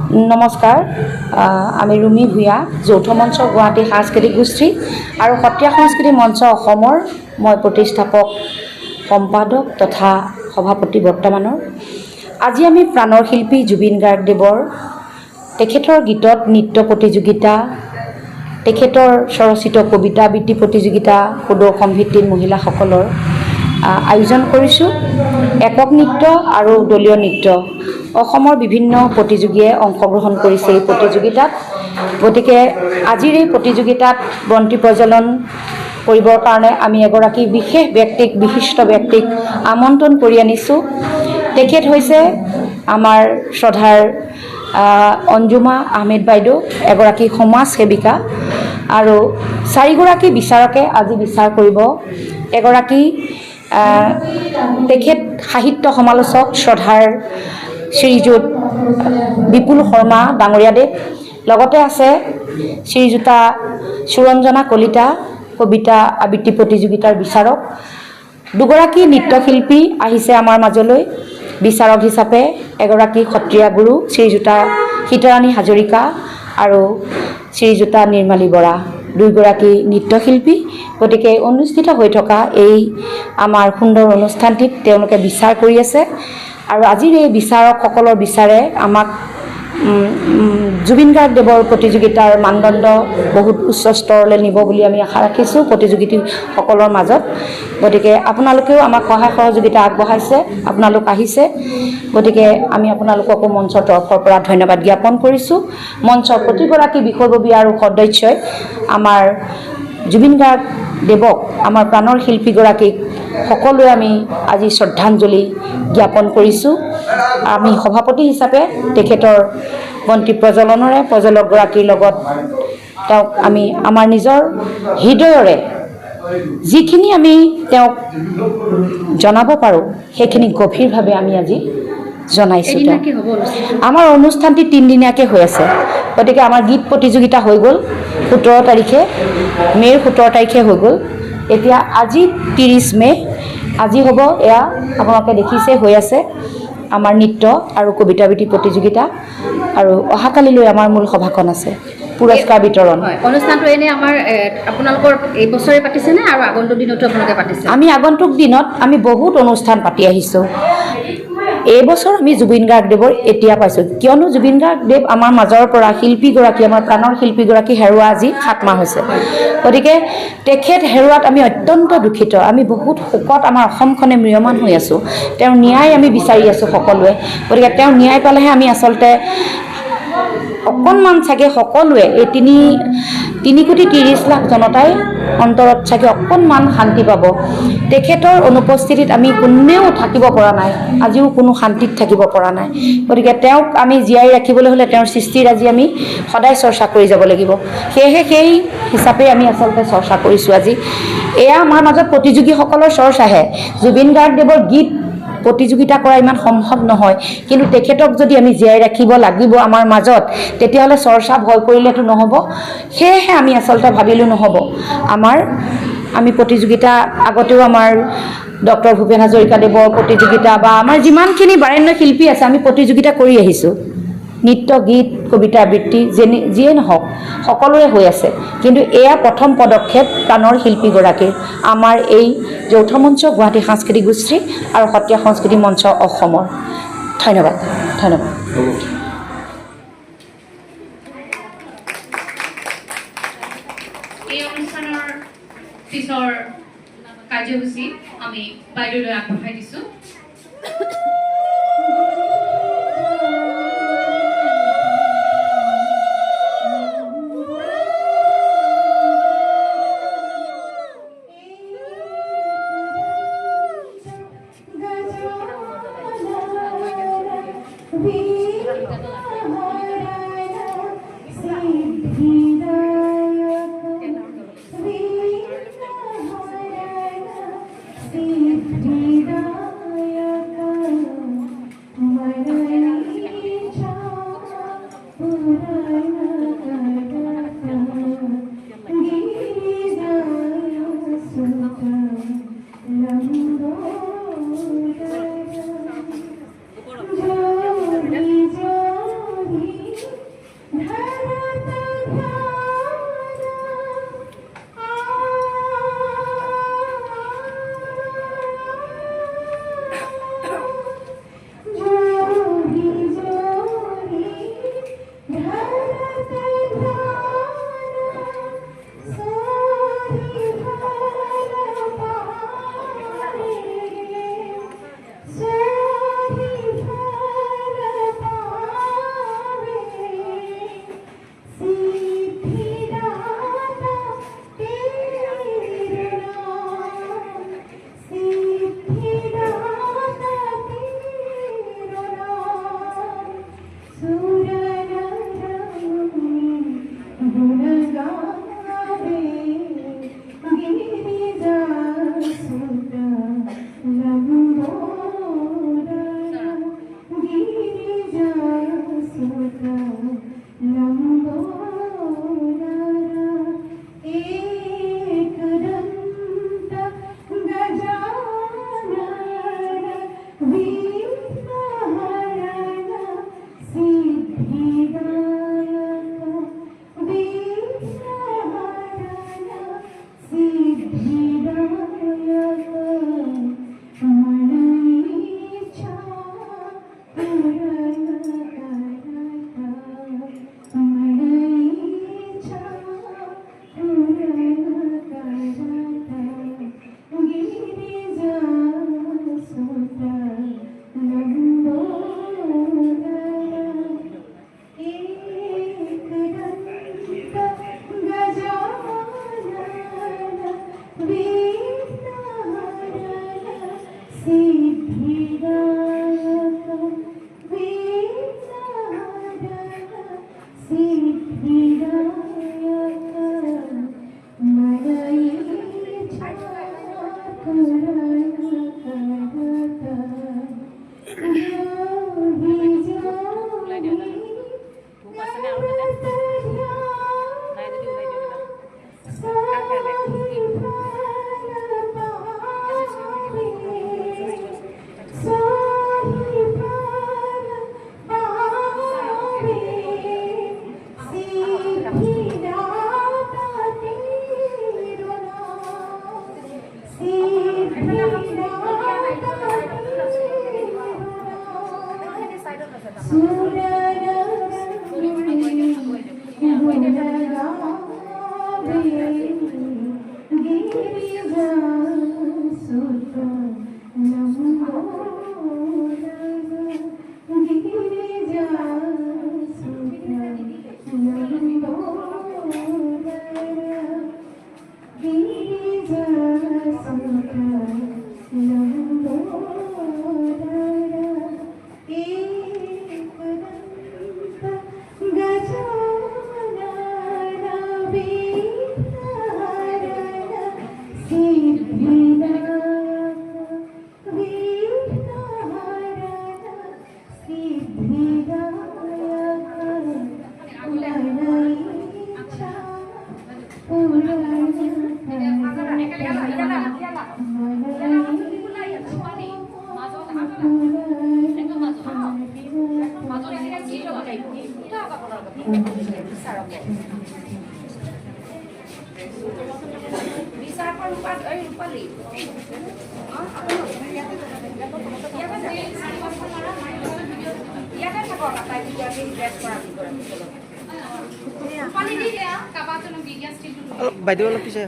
নমস্কাৰ, আমি ৰুমি ভূঞা, যৌথ মঞ্চ গুৱাহাটী সাংস্কৃতিক গোষ্ঠী আৰু সত্ৰীয়া সংস্কৃতি মঞ্চ অসমৰ মই প্ৰতিষ্ঠাপক সম্পাদক তথা সভাপতি বৰ্তমানৰ। আজি আমি প্ৰাণৰ শিল্পী জুবিন গাৰ্গদেৱৰ তেখেতৰ গীতত নৃত্য প্ৰতিযোগিতা, তেখেতৰ স্বৰচিত কবিতা আবৃত্তি প্ৰতিযোগিতা, সুদৰ্শন ভিত্তিত মহিলাসকলৰ আয়োজন কৰিছোঁ। একক নৃত্য আৰু দলীয় নৃত্য অসমৰ বিভিন্ন প্ৰতিযোগীয়ে অংশগ্ৰহণ কৰিছে এই প্ৰতিযোগিতাত। গতিকে আজিৰ এই প্ৰতিযোগিতাত বন্তি প্ৰজ্বলন কৰিবৰ কাৰণে আমি এগৰাকী বিশেষ ব্যক্তিক, বিশিষ্ট ব্যক্তিক আমন্ত্ৰণ কৰি আনিছোঁ। তেখেত হৈছে আমাৰ শ্ৰদ্ধাৰ অঞ্জুমা আহমেদ বাইদেউ, এগৰাকী সমাজ সেৱিকা, আৰু চাৰিগৰাকী বিচাৰকে আজি বিচাৰ কৰিব। এগৰাকী তেখেত সাহিত্য সমালোচক শ্ৰদ্ধাৰ শ্ৰীযুত বিপুল শৰ্মা ডাঙৰীয়াদেৱ, লগতে আছে শ্ৰীযুতা সুৰঞ্জনা কলিতা, কবিতা আবৃত্তি প্ৰতিযোগিতাৰ বিচাৰক। দুগৰাকী নৃত্যশিল্পী আহিছে আমাৰ মাজলৈ বিচাৰক হিচাপে, এগৰাকী সত্ৰীয়া গুৰু শ্ৰীযুতা সীতাৰাণী হাজৰিকা আৰু শ্ৰীযুতা নিৰ্মালী বৰা, দুয়োগৰাকী নৃত্যশিল্পী। গতিকে অনুষ্ঠিত হৈ থকা এই আমাৰ সুন্দৰ অনুষ্ঠানটিত তেওঁলোকে বিচাৰ কৰি আছে, আৰু আজিৰ এই বিচাৰকসকলৰ বিচাৰে আমাক জুবিন গাৰ্গদেৱৰ প্ৰতিযোগিতাৰ মানদণ্ড বহুত উচ্চ স্তৰলৈ নিব বুলি আমি আশা ৰাখিছোঁ প্ৰতিযোগীসকলৰ মাজত। গতিকে আপোনালোকেও আমাক সহায় সহযোগিতা আগবঢ়াইছে, আপোনালোক আহিছে। গতিকে আমি আপোনালোককো মঞ্চৰ তৰফৰ পৰা ধন্যবাদ জ্ঞাপন কৰিছোঁ। মঞ্চৰ প্ৰতিগৰাকী বিষয়ববী আৰু সদস্যই আমাৰ জুবিন গাৰ্গদেৱক, আমাৰ প্ৰাণৰ শিল্পীগৰাকীক সকলোৱে আমি আজি শ্ৰদ্ধাঞ্জলি জ্ঞাপন কৰিছোঁ। আমি সভাপতি হিচাপে তেখেতৰ বন্তি প্ৰজ্বলনেৰে প্ৰজ্বলকগৰাকীৰ লগত তেওঁক আমি আমাৰ নিজৰ হৃদয়ৰে যিখিনি আমি তেওঁক জনাব পাৰোঁ সেইখিনি গভীৰভাৱে আমি আজি জনাইছোঁ। আমাৰ অনুষ্ঠানটি 3 দিনীয়াকৈ হৈ আছে। গতিকে আমাৰ গীত প্ৰতিযোগিতা হৈ গ'ল 17 তাৰিখে, মে'ৰ 17 তাৰিখে হৈ গ'ল। এতিয়া আজি 30 মে', আজি হ'ব এয়া আপোনালোকে দেখিছে হৈ আছে আমাৰ নৃত্য আৰু কবিতা আবৃত্তি প্ৰতিযোগিতা, আৰু অহাকালিলৈ আমাৰ মূল সভাখন আছে, পুৰস্কাৰ বিতৰণ। অনুষ্ঠানটো এনে আমাৰ আপোনালোকৰ এই বছৰে পাতিছেনে আৰু আগন্তুক দিনতো আপোনালোকে পাতিছে? আমি আগন্তুক দিনত আমি বহুত অনুষ্ঠান পাতি আহিছোঁ। এইবছৰ আমি জুবিন গাৰ্গদেৱৰ এতিয়া পাইছোঁ, কিয়নো জুবিন গাৰ্গদেৱ আমাৰ মাজৰ পৰা শিল্পীগৰাকী, আমাৰ প্ৰাণৰ শিল্পীগৰাকী হেৰুৱা আজি 7 মাহ হৈছে। গতিকে তেখেত হেৰুৱাত আমি অত্যন্ত দুখিত। আমি বহুত শোকত আমাৰ অসমখনে ম্ৰিয়মান হৈ আছোঁ। তেওঁৰ ন্যায় আমি বিচাৰি আছোঁ সকলোৱে। গতিকে তেওঁৰ ন্যায় পালেহে আমি আচলতে অকণমান চাগে সকলোৱে এই 3,30,00,000 জনতাই অন্তৰত চাগে অকণমান শান্তি পাব। তেখেতৰ অনুপস্থিতিত আমি কোনেও থাকিব পৰা নাই, আজিও কোনো শান্তিত থাকিব পৰা নাই। গতিকে তেওঁক আমি জীয়াই ৰাখিবলৈ হ'লে তেওঁৰ সৃষ্টিৰ আজি আমি সদায় চৰ্চা কৰি যাব লাগিব। সেয়েহে সেই হিচাপে আমি আচলতে চৰ্চা কৰিছোঁ আজি। এয়া আমাৰ মাজত প্ৰতিযোগীসকলৰ চৰ্চাহে। জুবিন গাৰ্গদেৱৰ গীত প্ৰতিযোগিতা কৰা ইমান সম্ভৱ নহয়, কিন্তু তেখেতক যদি আমি জীয়াই ৰাখিব লাগিব আমাৰ মাজত, তেতিয়াহ'লে চৰ্চা ভয় কৰিলেতো নহ'ব। সেয়েহে আমি আচলতে ভাবিলোঁ নহ'ব, আমি প্ৰতিযোগিতা আগতেও আমাৰ ডক্টৰ ভূপেন হাজৰিকাদেৱৰ প্ৰতিযোগিতা বা আমাৰ যিমানখিনি বাৰেণ্য শিল্পী আছে আমি প্ৰতিযোগিতা কৰি আহিছোঁ। নৃত্য, গীত, কবিতা আবৃত্তি যিয়ে নহওক সকলোৰে হৈ আছে, কিন্তু এয়া প্ৰথম পদক্ষেপ প্ৰাণৰ শিল্পীগৰাকীৰ, আমাৰ এই যৌথ মঞ্চ গুৱাহাটী সাংস্কৃতিক গোষ্ঠী আৰু সত্ৰীয়া সংস্কৃতি মঞ্চ অসমৰ। ধন্যবাদ। ধন্যবাদ। এই অনুষ্ঠানৰ পিছৰ কাৰ্যসূচী আমি বাইদেউলৈ আগবঢ়াই দিছোঁ। বাইদেউ অলপ পিছে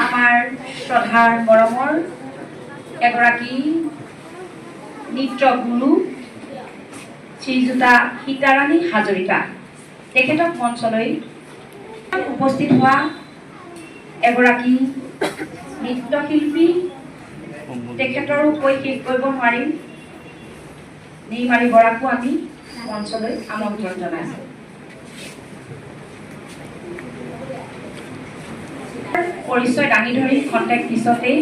আমাৰ শ্ৰদ্ধাৰ মৰমৰ এগৰাকী নৃত্য গুৰু শ্ৰীযুতা সীতাৰাণী হাজৰিকা তেখেতক মঞ্চলৈ উপস্থিত হোৱা এগৰাকী নৃত্যশিল্পী তেখেতৰো কৈ শেষ কৰিব নোৱাৰিম নিৰ্মালী বৰাকো আমি মঞ্চলৈ আমন্ত্ৰণ জনাইছোঁ। পৰিচয় দাঙি ধৰি খন্তেক পিছতেই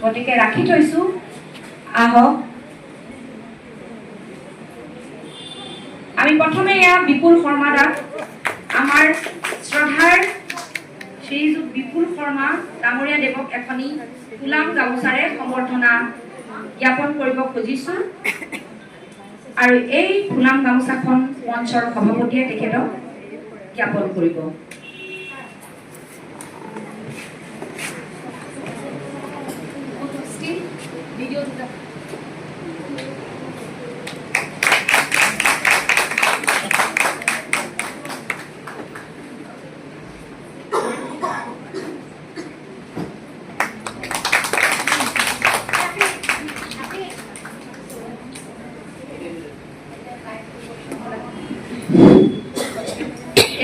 গতিকে ৰাখি থৈছোঁ আহক। আমি প্ৰথমে এয়া বিপুল শৰ্মা দাক আমাৰ শ্ৰদ্ধাৰ শ্ৰীযুত বিপুল শৰ্মা ডাঙৰীয়া দেৱক এখনি গোলাম গামোচাৰে সম্বৰ্ধনা জ্ঞাপন কৰিব খুজিছোঁ আৰু এই গোলাম গামোচাখন মঞ্চৰ সভাপতিয়ে তেখেতক জ্ঞাপন কৰিব।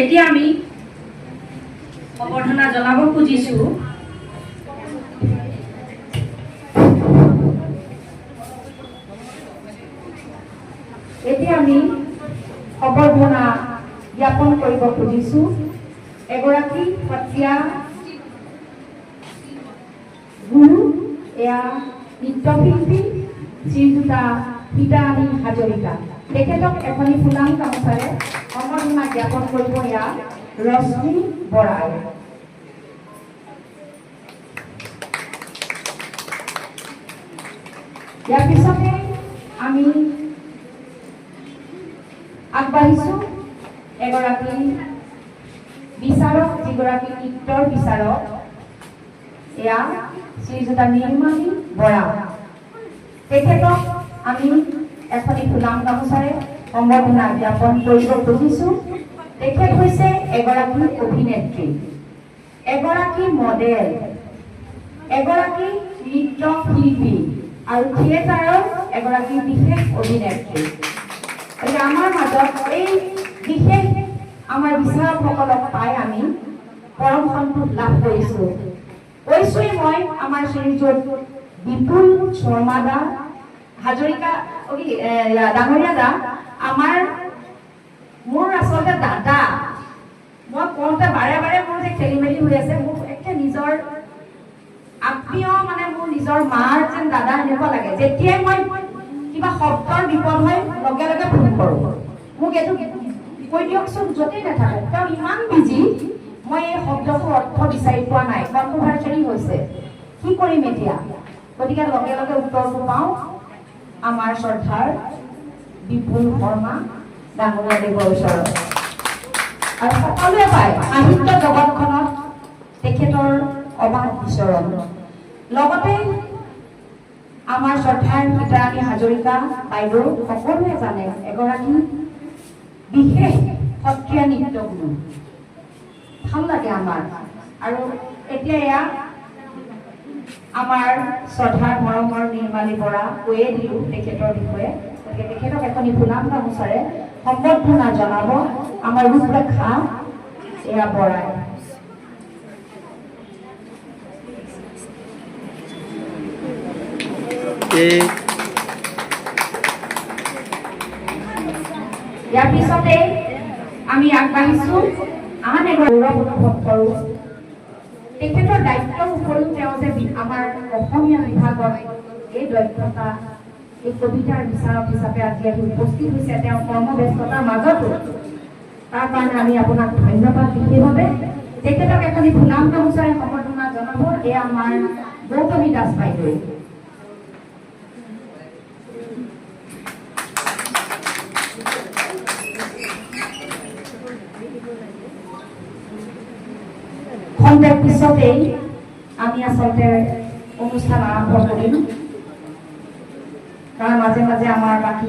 এতিয়া আমি সম্বৰ্ধনা জনাব খুজিছোঁ এতিয়া আমি সম্বৰ্ধনা জ্ঞাপন কৰিব খুজিছোঁ এগৰাকী সত্ৰীয়া গুৰু, এয়া নৃত্যশিল্পী শ্ৰীযুতা সীতাৰাণী হাজৰিকা। তেখেতক এখনি ফুলাম গামোচাৰে সম্বৰ্ধনা জ্ঞাপন কৰিব এয়া ৰশ্মি বৰাই। ইয়াৰ পিছতে আমি আগবাঢ়িছোঁ এগৰাকী বিচাৰক, যিগৰাকী নৃত্যৰ বিচাৰক, এয়া শ্ৰীযুতা নিৰ্মালী বৰা। তেখেতক আমি এখনি ফুলাম গামোচাৰে সম্বৰ্ধনা জ্ঞাপন কৰিব খুজিছোঁ। তেখেত হৈছে এগৰাকী অভিনেত্ৰী, এগৰাকী মডেল, এগৰাকী নৃত্যশিল্পী আৰু থিয়েটাৰৰ এগৰাকী বিশেষ অভিনেত্ৰী। আমাৰ মাজত এই বিশেষ আমাৰ বিচাৰকসকলক পাই আমি পৰম সন্তোষ লাভ কৰিছোঁ। কৈছোঁৱেই মই আমাৰ শ্ৰীযুত বিপুল শৰ্মা দা হাজৰিকা ডাঙৰীয়া দা মোৰ আচলতে দাদা। মই কওঁতে বাৰে বাৰে মোৰ যে খেলি মেলি হৈ আছে, মোৰ একে নিজৰ আত্মীয়, মানে মোৰ নিজৰ মাৰ যেন দাদা এনেকুৱা লাগে। যেতিয়াই মই কিবা শব্দৰ বিপদ হয় লগে লগে ফোন কৰোঁ, মোক এইটো কৈ দিয়কচোন, য'তেই নাথাকক। তেওঁ ইমান বিজি, মই এই শব্দটোৰ অৰ্থ বিচাৰি পোৱা নাই, কণ্ট্ৰভাৰ্চিয়েলি হৈছে, কি কৰিম এতিয়া? গতিকে লগে লগে উত্তৰটো পাওঁ আমাৰ শ্ৰদ্ধাৰ বিপুল শৰ্মা ডাঙৰীয়া দেৱৰ ওচৰত। আৰু সকলোৱে পায় সাহিত্য জগতখনত তেখেতৰ অবাধ বিচৰণ। লগতে আমাৰ শ্ৰদ্ধাৰ সীতাৰাণী হাজৰিকা বাইদেউ সকলোৱে জানে এগৰাকী বিশেষ সত্ৰীয়া নৃত্যগুৰু। ভাল লাগে আমাৰ। আৰু এতিয়া এয়া আমাৰ শ্ৰদ্ধাৰ মৰমৰ নিৰ্মালী বৰা, কৈয়ে দিলোঁ তেখেতৰ বিষয়ে। গতিকে তেখেতক এখনি ফুলাম গামোচাৰে সম্বৰ্ধনা জনাব আমাৰ ৰূপৰেখা এয়া বৰাই। ইয়াৰ পিছতে আমি আগবাঢ়িছোঁ আন এগৰাকী গৌৰৱ অনুভৱ কৰোঁ। তেখেতৰ দায়িত্বৰ উপৰিও তেওঁ যে আমাৰ অসমীয়া বিভাগত এই দক্ষতা, এই কবিতাৰ বিচাৰক হিচাপে আজি আহি উপস্থিত হৈছে, তেওঁৰ কৰ্মব্যস্ততাৰ মাজতো। তাৰ কাৰণে আমি আপোনাক ধন্যবাদ বিশেষভাৱে। তেখেতক এখনি ফুলাম গামোচাৰে সম্বৰ্ধনা জনাব এয়া আমাৰ গৌতমী দাস বাইদেৱে। খন্তেক পিছতেই আমি আচলতে অনুষ্ঠান আৰম্ভ কৰিম, কাৰণ মাজে মাজে আমাৰ বাকী